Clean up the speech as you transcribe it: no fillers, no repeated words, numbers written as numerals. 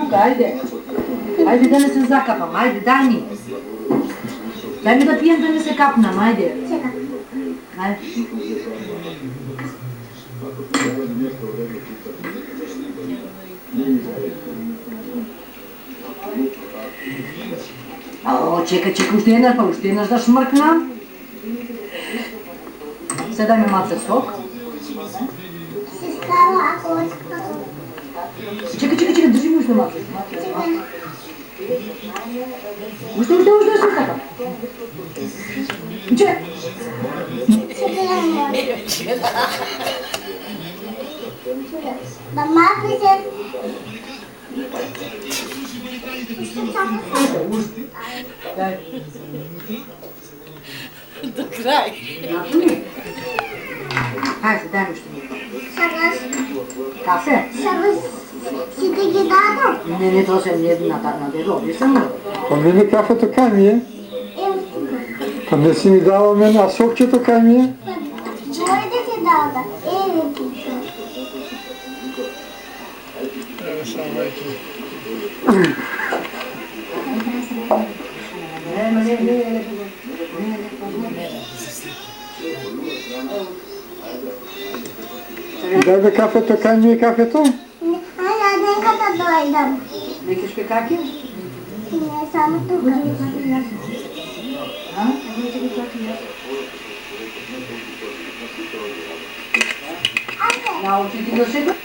тук, айде. Айде да не се закапам, айде, дай ми. Дай ми да пием да не се капнам, айде. Айде. О, чекай, уште еднаш да шмркнам. Се дай ми малце сок. Чекай, држи ми уште малце. Уште така. Че? Мама, присед. До край. Хайде, дай ми уште. Сагаш. Кафе? Сагаш. Си да ги дадам? Не, тоа се не на дероби само. Па мене кафето кај ми е? Па не си ми дала мен, а сокчето кај ми е? Мој да ти дадам. Еве ти. Дај бе кафето, кај ми е кафето? Ајде, нека да дојдам. Некаш каки? Не, само тука. Научи ти да се...